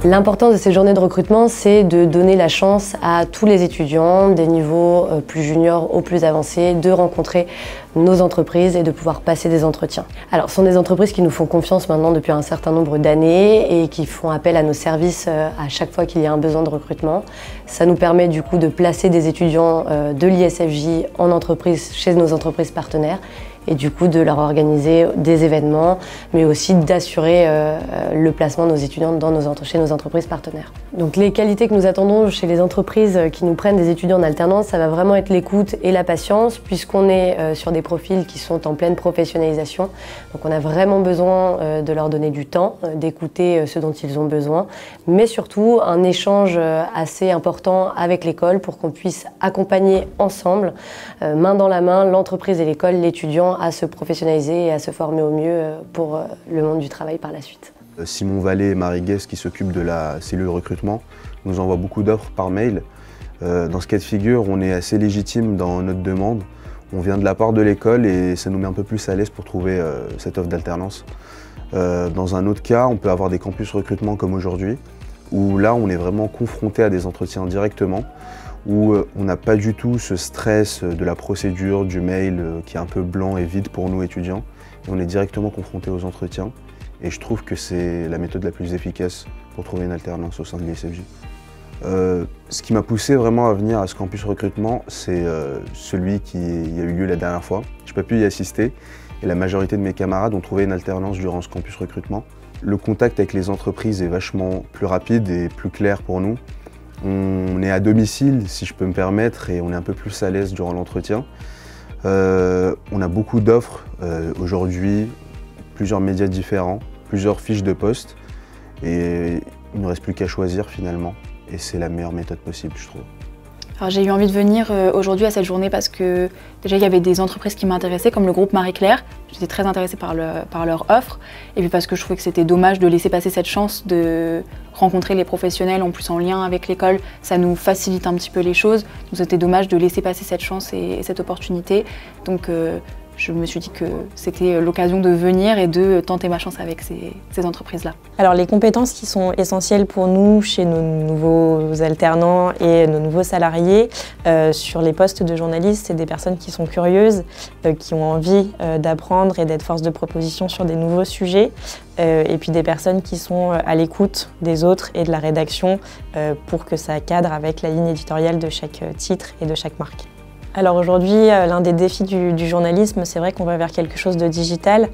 L'importance de ces journées de recrutement, c'est de donner la chance à tous les étudiants, des niveaux plus juniors aux plus avancés, de rencontrer nos entreprises et de pouvoir passer des entretiens. Alors, ce sont des entreprises qui nous font confiance maintenant depuis un certain nombre d'années et qui font appel à nos services à chaque fois qu'il y a un besoin de recrutement. Ça nous permet du coup de placer des étudiants de l'ISFJ en entreprise, chez nos entreprises partenaires, et du coup de leur organiser des événements, mais aussi d'assurer le placement de nos étudiants chez nos entreprises partenaires. Donc les qualités que nous attendons chez les entreprises qui nous prennent des étudiants en alternance, ça va vraiment être l'écoute et la patience, puisqu'on est sur des profils qui sont en pleine professionnalisation. Donc on a vraiment besoin de leur donner du temps, d'écouter ce dont ils ont besoin, mais surtout un échange assez important avec l'école pour qu'on puisse accompagner ensemble, main dans la main, l'entreprise et l'école, l'étudiant à se professionnaliser et à se former au mieux pour le monde du travail par la suite. Simon Vallée et Marie Guest, qui s'occupent de la cellule recrutement, nous envoient beaucoup d'offres par mail. Dans ce cas de figure, on est assez légitime dans notre demande. On vient de la part de l'école et ça nous met un peu plus à l'aise pour trouver cette offre d'alternance. Dans un autre cas, on peut avoir des campus recrutement comme aujourd'hui, où là on est vraiment confronté à des entretiens directement, où on n'a pas du tout ce stress de la procédure, du mail qui est un peu blanc et vide pour nous étudiants. Et on est directement confronté aux entretiens et je trouve que c'est la méthode la plus efficace pour trouver une alternance au sein de l'ISFJ. Ce qui m'a poussé vraiment à venir à ce campus recrutement, c'est celui qui a eu lieu la dernière fois. Je n'ai pas pu y assister et la majorité de mes camarades ont trouvé une alternance durant ce campus recrutement. Le contact avec les entreprises est vachement plus rapide et plus clair pour nous. On est à domicile, si je peux me permettre, et on est un peu plus à l'aise durant l'entretien. On a beaucoup d'offres aujourd'hui, plusieurs médias différents, plusieurs fiches de poste, et il ne reste plus qu'à choisir finalement. Et c'est la meilleure méthode possible, je trouve. Alors j'ai eu envie de venir aujourd'hui à cette journée parce que déjà il y avait des entreprises qui m'intéressaient comme le groupe Marie-Claire. J'étais très intéressée par leur offre et puis parce que je trouvais que c'était dommage de laisser passer cette chance de rencontrer les professionnels en plus en lien avec l'école. Ça nous facilite un petit peu les choses, donc c'était dommage de laisser passer cette chance et cette opportunité. Donc je me suis dit que c'était l'occasion de venir et de tenter ma chance avec ces entreprises-là. Alors les compétences qui sont essentielles pour nous chez nos nouveaux alternants et nos nouveaux salariés sur les postes de journalistes, c'est des personnes qui sont curieuses, qui ont envie d'apprendre et d'être force de proposition sur des nouveaux sujets, et puis des personnes qui sont à l'écoute des autres et de la rédaction pour que ça cadre avec la ligne éditoriale de chaque titre et de chaque marque. Alors aujourd'hui, l'un des défis du journalisme, c'est vrai qu'on va vers quelque chose de digital.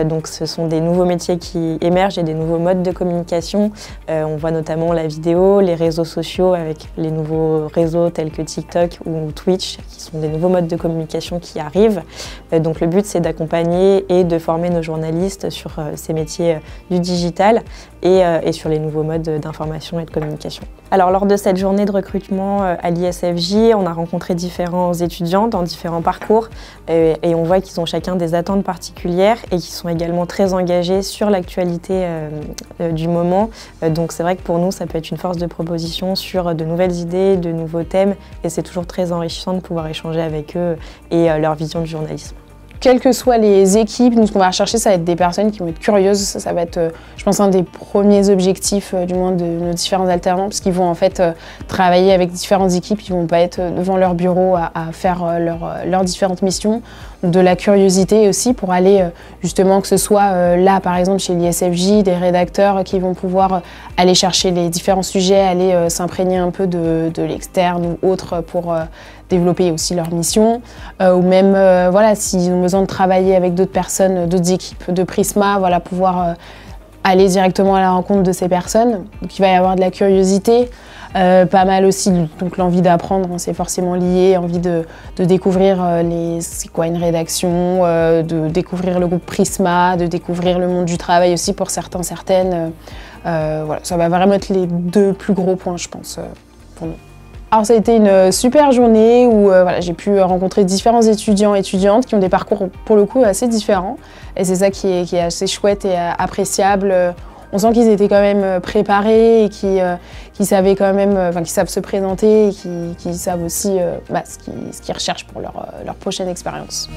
Donc ce sont des nouveaux métiers qui émergent et des nouveaux modes de communication. On voit notamment la vidéo, les réseaux sociaux avec les nouveaux réseaux tels que TikTok ou Twitch, qui sont des nouveaux modes de communication qui arrivent. Donc le but, c'est d'accompagner et de former nos journalistes sur ces métiers du digital et sur les nouveaux modes d'information et de communication. Alors lors de cette journée de recrutement à l'ISFJ, on a rencontré différents étudiants dans différents parcours et on voit qu'ils ont chacun des attentes particulières et qui sont également très engagés sur l'actualité du moment. Donc c'est vrai que pour nous, ça peut être une force de proposition sur de nouvelles idées, de nouveaux thèmes et c'est toujours très enrichissant de pouvoir échanger avec eux et leur vision du journalisme. Quelles que soient les équipes, nous ce qu'on va rechercher, ça va être des personnes qui vont être curieuses. Ça va être, je pense, un des premiers objectifs du moins de nos différents alternants, parce qu'ils vont en fait travailler avec différentes équipes, ils ne vont pas être devant leur bureau à faire leurs différentes missions. Donc de la curiosité aussi pour aller justement, que ce soit là par exemple chez l'ISFJ, des rédacteurs qui vont pouvoir aller chercher les différents sujets, aller s'imprégner un peu de l'externe ou autre pour développer aussi leur mission, ou même voilà, s'ils ont besoin de travailler avec d'autres personnes, d'autres équipes de Prisma, voilà, pouvoir aller directement à la rencontre de ces personnes. Donc il va y avoir de la curiosité, pas mal aussi donc l'envie d'apprendre, c'est forcément lié, envie de découvrir c'est quoi une rédaction, de découvrir le groupe Prisma, de découvrir le monde du travail aussi pour certains, certaines. Voilà, ça va vraiment être les deux plus gros points, je pense, pour nous. Alors ça a été une super journée où voilà, j'ai pu rencontrer différents étudiants et étudiantes qui ont des parcours pour le coup assez différents. Et c'est ça qui est assez chouette et appréciable. On sent qu'ils étaient quand même préparés et qui savaient quand même, qui savent se présenter et qui savent aussi ce qu'ils recherchent pour leur prochaine expérience.